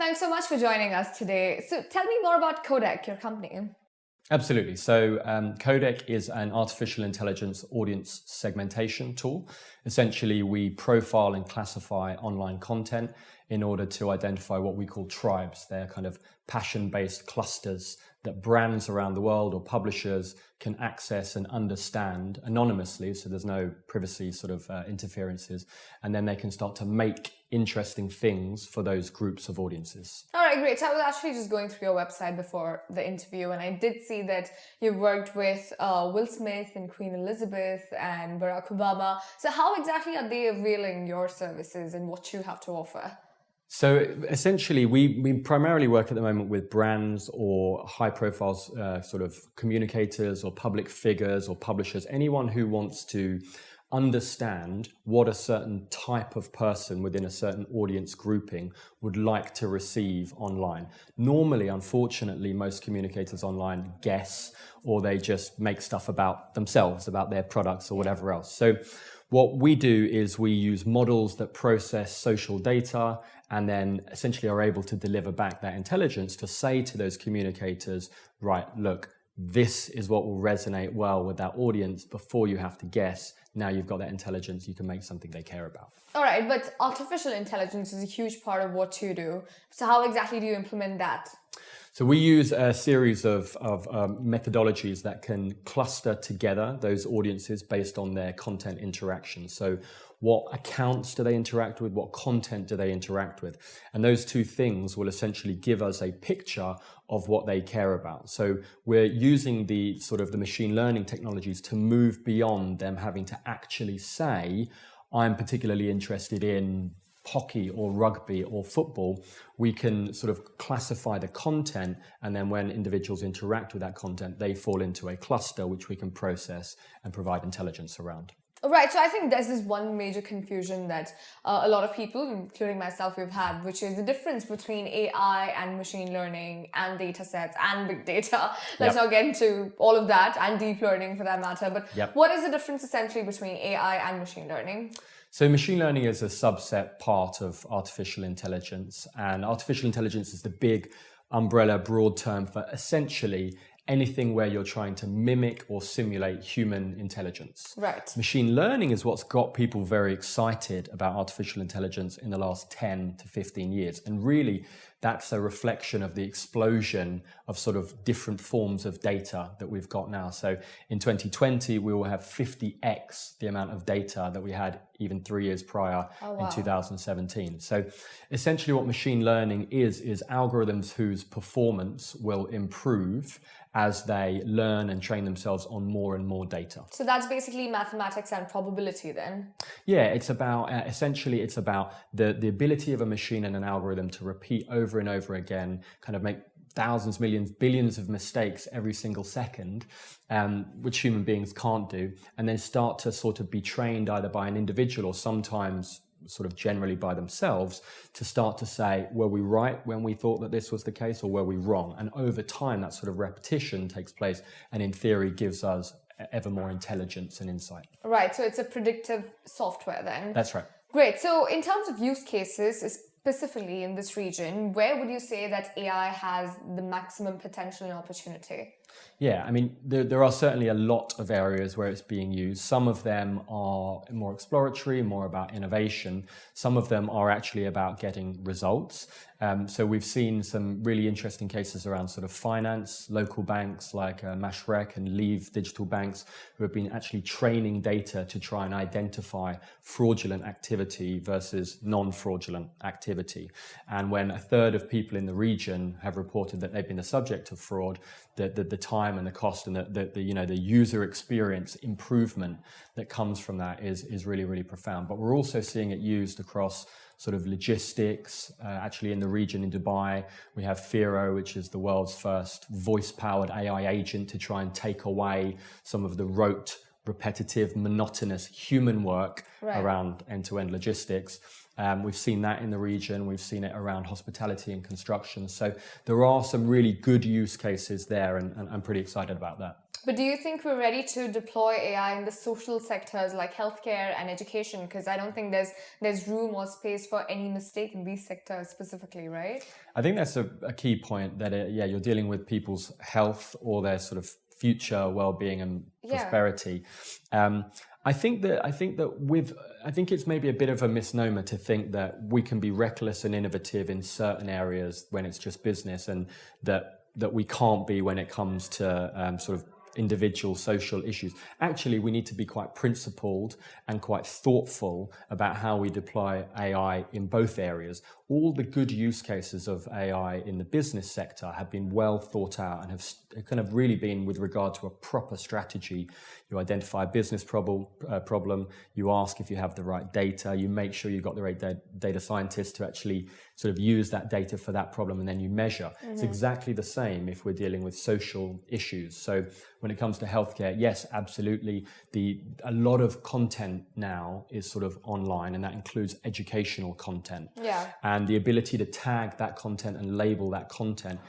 Thanks so much for joining us today. So tell me more about Codec, your company. Absolutely. So Codec is an artificial intelligence audience segmentation tool. Essentially, we profile and classify online content in order to identify what we call tribes. They're kind of passion-based clusters that brands around the world or publishers can access and understand anonymously, so there's no privacy sort of interferences, and then they can start to make interesting things for those groups of audiences. All right, great. So I was actually just going through your website before the interview, and I did see that you've worked with Will Smith and Queen Elizabeth and Barack Obama. So how exactly are they availing your services and what you have to offer? So essentially, we primarily work at the moment with brands or high-profile sort of communicators or public figures or publishers, anyone who wants to understand what a certain type of person within a certain audience grouping would like to receive online. Normally, unfortunately, most communicators online guess, or they just make stuff about themselves, about their products or whatever else. So what we do is we use models that process social data and then essentially are able to deliver back that intelligence to say to those communicators, right, look, this is what will resonate well with that audience before you have to guess. Now you've got that intelligence, you can make something they care about. All right, but artificial intelligence is a huge part of what you do. So how exactly do you implement that? So we use a series of methodologies that can cluster together those audiences based on their content interactions. So what accounts do they interact with? What content do they interact with? And those two things will essentially give us a picture of what they care about. So we're using the sort of the machine learning technologies to move beyond them having to actually say, I'm particularly interested in hockey or rugby or football. We can sort of classify the content, and then when individuals interact with that content, they fall into a cluster which we can process and provide intelligence around. Right, so I think there's this one major confusion that a lot of people, including myself, we've had, which is the difference between AI and machine learning and data sets and big data. Let's not get into all of that, and deep learning for that matter. But what is the difference essentially between AI and machine learning? So machine learning is a subset part of artificial intelligence, and artificial intelligence is the big umbrella, broad term for essentially anything where you're trying to mimic or simulate human intelligence. Right. Machine learning is what's got people very excited about artificial intelligence in the last 10 to 15 years. And really, that's a reflection of the explosion of sort of different forms of data that we've got now. So in 2020, we will have 50x the amount of data that we had even 3 years prior in 2017. So essentially what machine learning is algorithms whose performance will improve as they learn and train themselves on more and more data. So that's basically mathematics and probability then? Yeah, it's about, essentially it's about the ability of a machine and an algorithm to repeat over and over again, kind of make thousands, millions, billions of mistakes every single second, which human beings can't do, and then start to sort of be trained either by an individual or sometimes sort of generally by themselves to start to say, were we right when we thought that this was the case, or were we wrong? And over time, that sort of repetition takes place and in theory gives us ever more intelligence and insight. Right, so it's a predictive software then. That's right. Great. So in terms of use cases, specifically in this region, where would you say that AI has the maximum potential and opportunity? Yeah, I mean, there are certainly a lot of areas where it's being used. Some of them are more exploratory, more about innovation. Some of them are actually about getting results. So we've seen some really interesting cases around sort of finance, local banks like Mashreq and Leave digital banks who have been actually training data to try and identify fraudulent activity versus non-fraudulent activity. And when a third of people in the region have reported that they've been the subject of fraud, the time and the cost and the user experience improvement that comes from that is really, really profound. But we're also seeing it used across sort of logistics. Actually in the region in Dubai, we have Firo, which is the world's first voice-powered AI agent to try and take away some of the rote, repetitive, monotonous human work around end-to-end logistics. We've seen that in the region. We've seen it around hospitality and construction. So there are some really good use cases there, and I'm pretty excited about that. But do you think we're ready to deploy AI in the social sectors like healthcare and education? Because I don't think there's room or space for any mistake in these sectors specifically, right? I think that's a key point that, you're dealing with people's health or their sort of future well-being and prosperity. I think it's maybe a bit of a misnomer to think that we can be reckless and innovative in certain areas when it's just business, and that we can't be when it comes to sort of individual social issues. Actually, we need to be quite principled and quite thoughtful about how we deploy AI in both areas. All the good use cases of AI in the business sector have been well thought out and have kind of really been with regard to a proper strategy. You identify a business problem, you ask if you have the right data, you make sure you've got the right data scientists to actually sort of use that data for that problem, and then you measure. Mm-hmm. It's exactly the same if we're dealing with social issues. So when it comes to healthcare, yes, absolutely. A lot of content now is sort of online, and that includes educational content. Yeah. And the ability to tag that content and label that content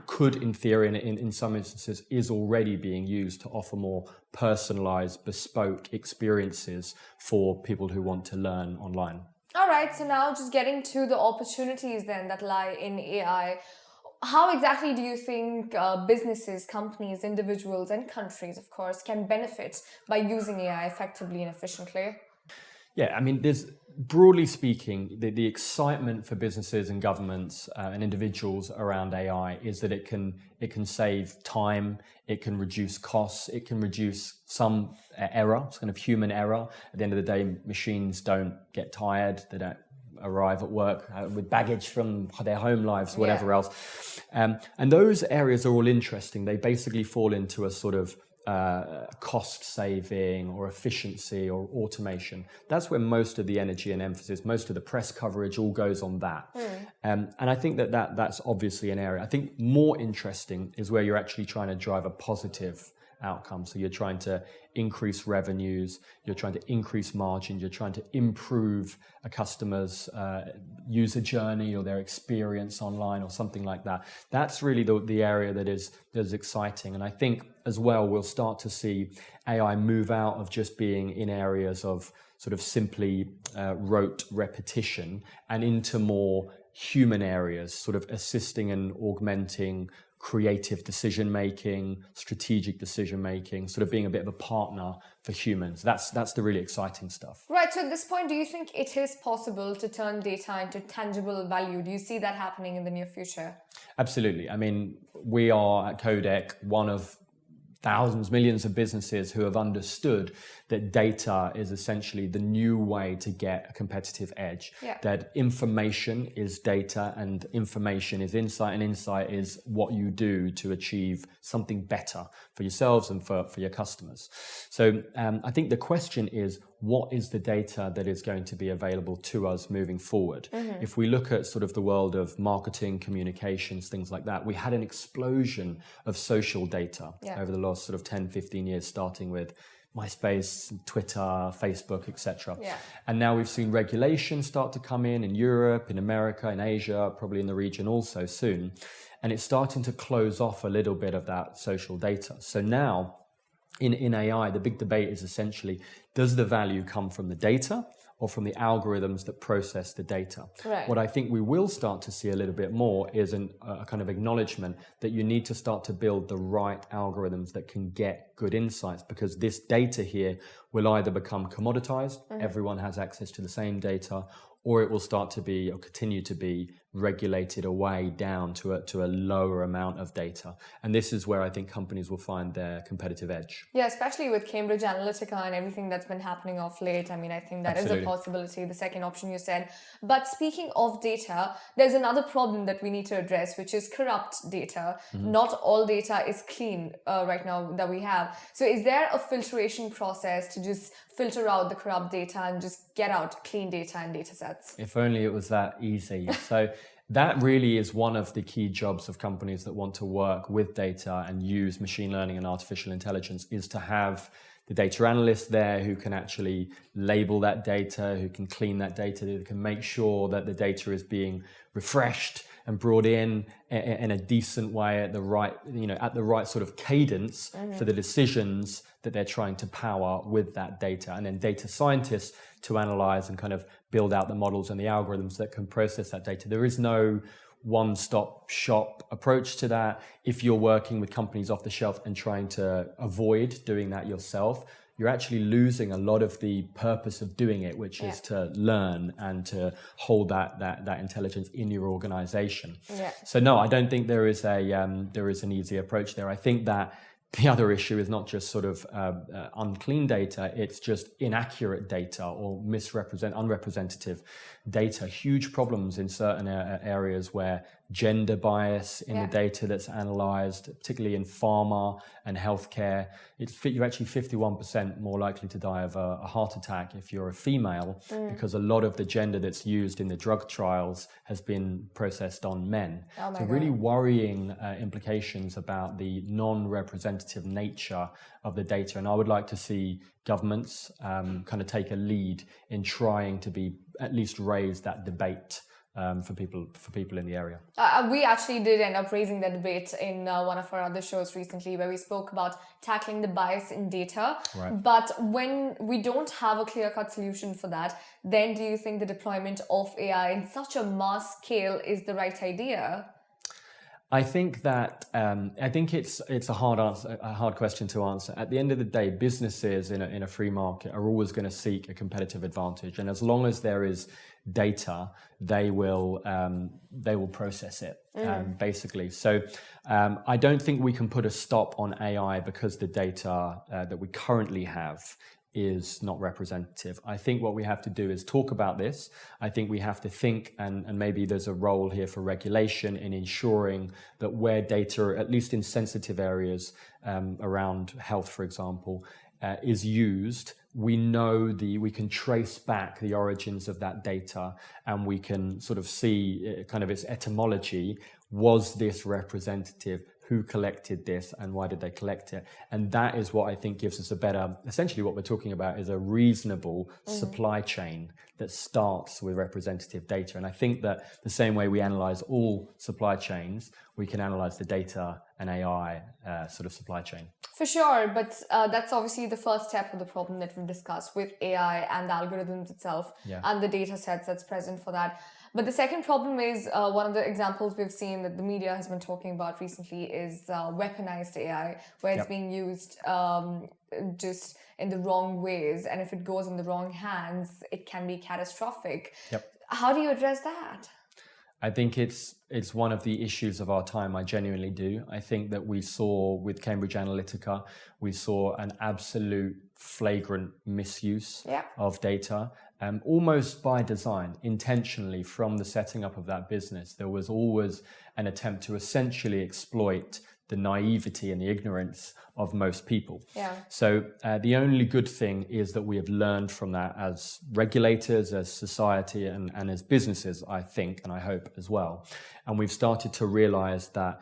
could, in theory, and in some instances, is already being used to offer more personalized, bespoke experiences for people who want to learn online. All right, so now just getting to the opportunities then that lie in AI. How exactly do you think businesses, companies, individuals, and countries, of course, can benefit by using AI effectively and efficiently? Yeah, I mean, broadly speaking, the excitement for businesses and governments and individuals around AI is that it can save time, it can reduce costs, it can reduce some error, kind of human error. At the end of the day, machines don't get tired, they don't arrive at work with baggage from their home lives, whatever else. And those areas are all interesting. They basically fall into a sort of cost saving or efficiency or automation. That's where most of the energy and emphasis, most of the press coverage all goes on that. And I think that's obviously an area. I think more interesting is where you're actually trying to drive a positive outcome. So you're trying to increase revenues, you're trying to increase margin, you're trying to improve a customer's user journey or their experience online or something like that. That's really the area that is exciting. And I think as well, we'll start to see AI move out of just being in areas of sort of simply rote repetition and into more human areas, sort of assisting and augmenting creative decision-making, strategic decision-making, sort of being a bit of a partner for humans. That's the really exciting stuff. Right, so at this point, do you think it is possible to turn data into tangible value? Do you see that happening in the near future? Absolutely. I mean, we are at Codec one of thousands, millions of businesses who have understood that data is essentially the new way to get a competitive edge. Yeah. That information is data and information is insight, and insight is what you do to achieve something better for yourselves and for your customers. So I think the question is, what is the data that is going to be available to us moving forward? Mm-hmm. If we look at sort of the world of marketing, communications, things like that, we had an explosion of social data over the last sort of 10, 15 years, starting with MySpace, Twitter, Facebook, etc. Yeah. And now we've seen regulations start to come in Europe, in America, in Asia, probably in the region also soon. And it's starting to close off a little bit of that social data. So now, in AI, the big debate is essentially, does the value come from the data or from the algorithms that process the data? Right. What I think we will start to see a little bit more is a kind of acknowledgement that you need to start to build the right algorithms that can get good insights, because this data here will either become commoditized, everyone has access to the same data, or it will start to be or continue to be regulated away down to a lower amount of data. And this is where I think companies will find their competitive edge. Yeah, especially with Cambridge Analytica and everything that's been happening of late. I mean, I think that Absolutely. Is a possibility, the second option you said. But speaking of data, there's another problem that we need to address, which is corrupt data. Mm-hmm. Not all data is clean right now that we have. So is there a filtration process to just filter out the corrupt data and just get out clean data and data sets? If only it was that easy. So that really is one of the key jobs of companies that want to work with data and use machine learning and artificial intelligence, is to have the data analyst there who can actually label that data, who can clean that data, who can make sure that the data is being refreshed and brought in a decent way at the right sort of cadence for the decisions that they're trying to power with that data, and then data scientists to analyze and kind of build out the models and the algorithms that can process that data. There is no one-stop shop approach to that. If you're working with companies off the shelf and trying to avoid doing that yourself, you're actually losing a lot of the purpose of doing it, which is to learn and to hold that intelligence in your organization. Yeah. So no, I don't think there is an easy approach there. I think that the other issue is not just sort of unclean data, it's just inaccurate data or unrepresentative data. Huge problems in certain areas where gender bias in the data that's analyzed, particularly in pharma and healthcare. You're actually 51% more likely to die of a heart attack if you're a female, because a lot of the gender that's used in the drug trials has been processed on men. So really worrying implications about the non-representative nature of the data. And I would like to see governments kind of take a lead in trying to at least raise that debate for people in the area. We actually did end up raising that debate in one of our other shows recently, where we spoke about tackling the bias in data. Right. But when we don't have a clear-cut solution for that, then do you think the deployment of AI in such a mass scale is the right idea? I think that it's a hard question to answer. At the end of the day, businesses in a free market are always going to seek a competitive advantage, and as long as there is data, they will process it basically. So I don't think we can put a stop on AI because the data that we currently have is not representative. I think what we have to do is talk about this. I think we have to think, and maybe there's a role here for regulation in ensuring that where data, at least in sensitive areas around health, for example, is used, we can trace back the origins of that data, and we can sort of see kind of its etymology. Was this representative? Who collected this and why did they collect it? And that is what I think gives us essentially what we're talking about is a reasonable supply chain that starts with representative data. And I think that the same way we analyze all supply chains, we can analyze the data and AI sort of supply chain. For sure, but that's obviously the first step of the problem that we've discussed with AI and the algorithms itself and the data sets that's present for that. But the second problem is one of the examples we've seen that the media has been talking about recently is weaponized AI, where it's being used just in the wrong ways. And if it goes in the wrong hands, it can be catastrophic. How do you address that? I think it's one of the issues of our time. I genuinely do. I think that we saw with Cambridge Analytica, we saw an absolute flagrant misuse of data. Almost by design, intentionally, from the setting up of that business, there was always an attempt to essentially exploit the naivety and the ignorance of most people. So the only good thing is that we have learned from that as regulators, as society, and as businesses, I think, and I hope as well. And we've started to realize that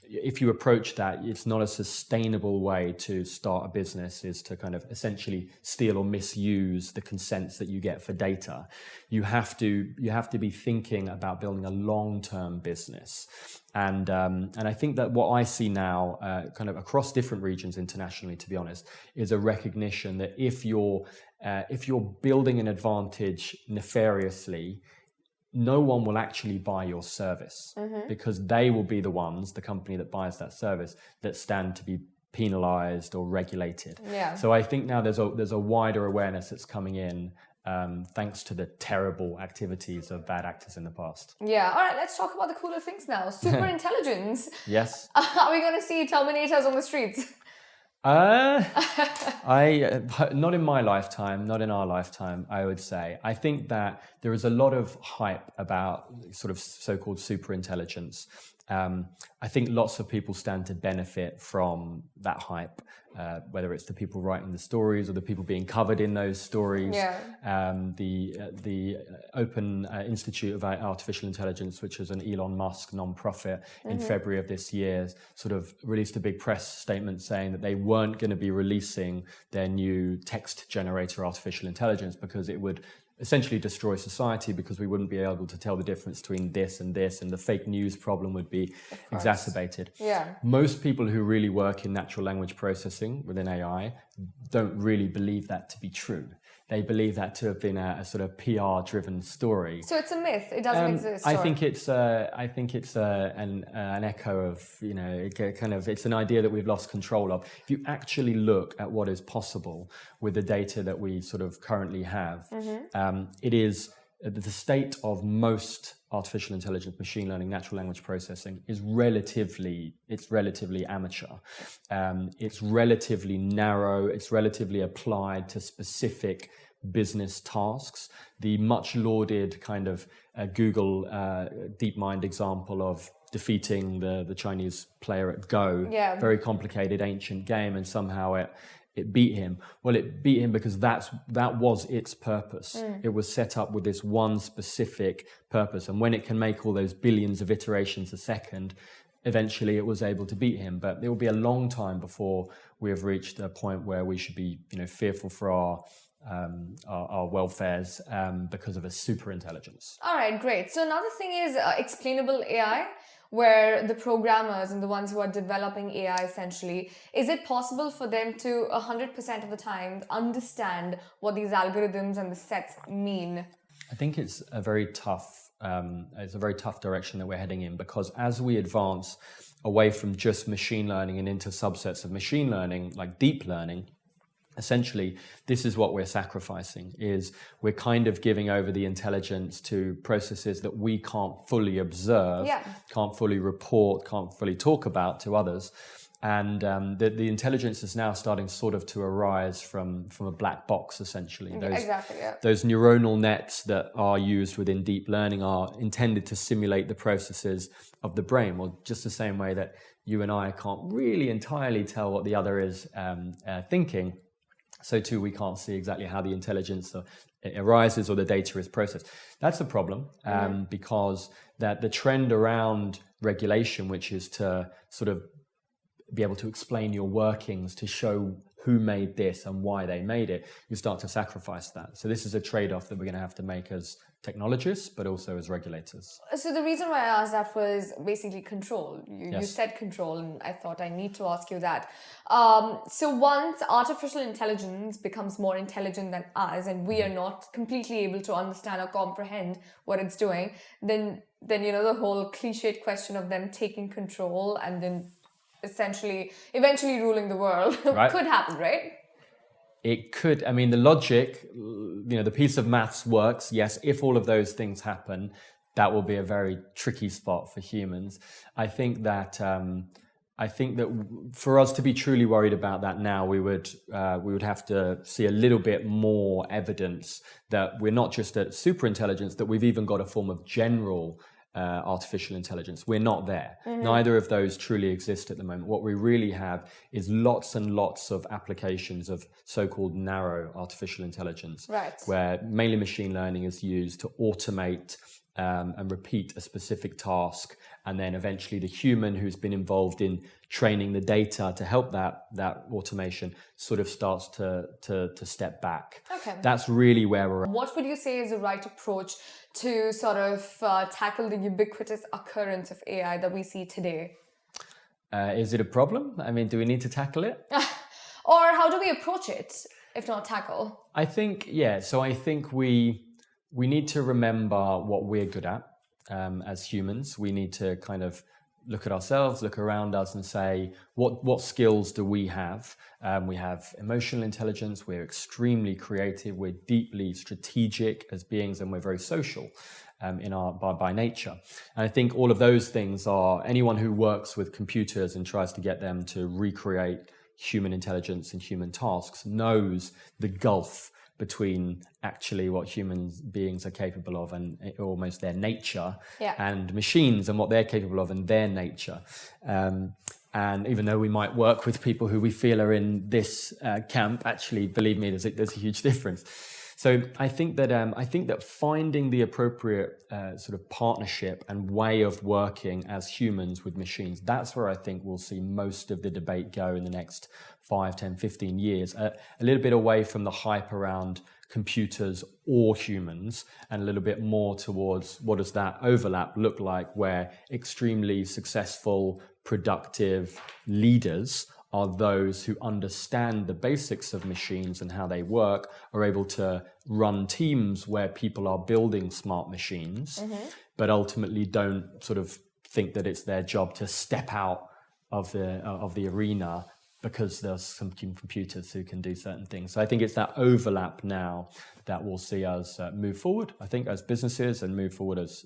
if you approach that, it's not a sustainable way to start a business, is to kind of essentially steal or misuse the consents that you get for data. You have to be thinking about building a long-term business. And I think that what I see now, kind of across different regions internationally, to be honest, is a recognition that if you're building an advantage nefariously, no one will actually buy your service because they will be the company that buys that service, that stand to be penalized or regulated. So I think now there's a wider awareness that's coming in, thanks to the terrible activities of bad actors in the past. All right, let's talk about the cooler things now. Super intelligence. Yes. Are we going to see Terminators on the streets? Not in my lifetime, not in our lifetime, I would say. I think that there is a lot of hype about sort of so-called super intelligence. I think lots of people stand to benefit from that hype, whether it's the people writing the stories or the people being covered in those stories. The Open Institute of Artificial Intelligence, which is an Elon Musk non-profit, in February of this year, sort of released a big press statement saying that they weren't going to be releasing their new text generator artificial intelligence because it would essentially destroy society because we wouldn't be able to tell the difference between this, and the fake news problem would be exacerbated. Yeah. Most people who really work in natural language processing within AI don't really believe that to be true. They believe that to have been a sort of PR-driven story. So it's a myth. It doesn't exist. I think it's an echo of, it's an idea that we've lost control of. If you actually look at what is possible with the data that we sort of currently have, it is the state of most artificial intelligence, machine learning, natural language processing is relatively amateur. It's relatively narrow. It's relatively applied to specific business tasks. The much lauded kind of Google DeepMind example of defeating the Chinese player at Go, very complicated ancient game, and somehow it beat him. Well, it beat him because that was its purpose. It was set up with this one specific purpose. And when it can make all those billions of iterations a second, eventually it was able to beat him. But it will be a long time before we have reached a point where we should be, fearful for our welfares because of a super intelligence. All right, great. So another thing is explainable AI, where the programmers and the ones who are developing AI essentially, is it possible for them to 100% of the time understand what these algorithms and the sets mean? I think it's a very tough direction that we're heading in, because as we advance away from just machine learning and into subsets of machine learning, like deep learning, essentially, this is what we're sacrificing, is we're kind of giving over the intelligence to processes that we can't fully observe, can't fully report, can't fully talk about to others. And the intelligence is now starting sort of to arise from a black box, essentially. Those neuronal nets that are used within deep learning are intended to simulate the processes of the brain. Well, just the same way that you and I can't really entirely tell what the other is thinking, so too we can't see exactly how the intelligence arises or the data is processed. That's a problem, because that the trend around regulation, which is to sort of be able to explain your workings, to show who made this and why they made it, you start to sacrifice that. So this is a trade-off that we're going to have to make as technologists, but also as regulators. So the reason why I asked that was basically control. You said control, and I thought I need to ask you that. So once artificial intelligence becomes more intelligent than us, and we are not completely able to understand or comprehend what it's doing, then the whole cliched question of them taking control and then essentially eventually ruling the world could happen, right? It could. I mean, the logic, the piece of maths works. Yes, if all of those things happen, that will be a very tricky spot for humans. I think that for us to be truly worried about that now, we would have to see a little bit more evidence that we're not just at super intelligence, that we've even got a form of general artificial intelligence. We're not there. Neither of those truly exist at the moment. What we really have is lots and lots of applications of so-called narrow artificial intelligence, where mainly machine learning is used to automate and repeat a specific task, and then eventually the human who's been involved in training the data to help that automation sort of starts to step back. That's really where we're at. What would you say is the right approach to sort of tackle the ubiquitous occurrence of AI that we see today? Is it a problem? I mean, do we need to tackle it? Or how do we approach it, if not tackle? I think we need to remember what we're good at as humans. We need to kind of look at ourselves, look around us and say, what skills do we have? We have emotional intelligence, we're extremely creative, we're deeply strategic as beings, and we're very social by nature. And I think all of those things are, anyone who works with computers and tries to get them to recreate human intelligence and human tasks knows the gulf between actually what human beings are capable of and almost their nature, and machines and what they're capable of and their nature. And even though we might work with people who we feel are in this camp, actually, believe me, there's a huge difference. So I think that finding the appropriate sort of partnership and way of working as humans with machines, that's where I think we'll see most of the debate go in the next 5, 10, 15 years, a little bit away from the hype around computers or humans, and a little bit more towards what does that overlap look like, where extremely successful, productive leaders are those who understand the basics of machines and how they work, are able to run teams where people are building smart machines, but ultimately don't sort of think that it's their job to step out of the arena because there's some computers who can do certain things. So I think it's that overlap now that will see us move forward, I think, as businesses, and move forward as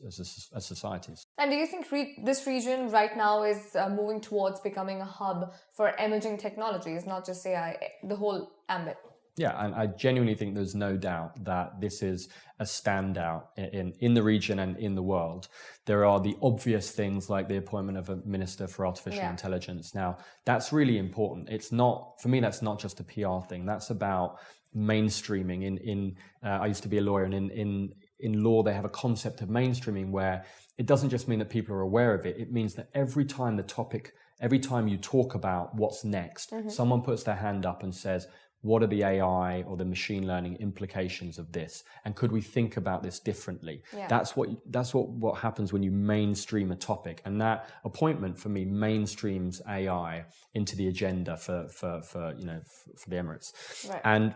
societies. And do you think this region right now is moving towards becoming a hub for emerging technologies, not just AI, the whole ambit? Yeah, and I genuinely think there's no doubt that this is a standout in the region and in the world. There are the obvious things like the appointment of a minister for artificial intelligence. Now, that's really important. It's not, for me, that's not just a PR thing. That's about mainstreaming. I used to be a lawyer, and in law, they have a concept of mainstreaming where it doesn't just mean that people are aware of it. It means that every time you talk about what's next, someone puts their hand up and says, what are the AI or the machine learning implications of this? And could we think about this differently? Yeah. That's what happens when you mainstream a topic. And that appointment for me mainstreams AI into the agenda for the Emirates. Right. And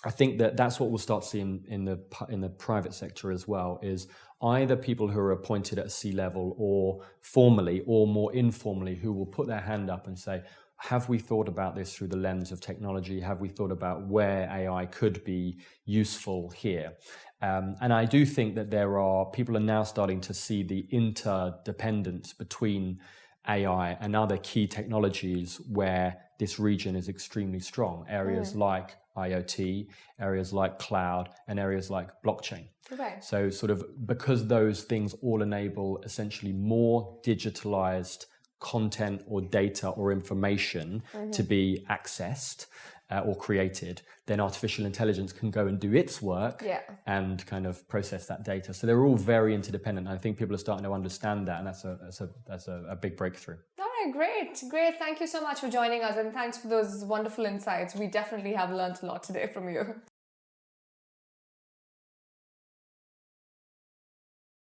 I think that's what we'll start seeing in the private sector as well, is either people who are appointed at a C-level or formally or more informally who will put their hand up and say, have we thought about this through the lens of technology? Have we thought about where AI could be useful here? And I do think that people are now starting to see the interdependence between AI and other key technologies where this region is extremely strong. Areas like IoT, areas like cloud, and areas like blockchain. Okay. So sort of because those things all enable essentially more digitalized content or data or information to be accessed or created, then artificial intelligence can go and do its work and kind of process that data. So they're all very interdependent. I think people are starting to understand that, and that's a big breakthrough. All right, great. Thank you so much for joining us, and thanks for those wonderful insights. We definitely have learned a lot today from you.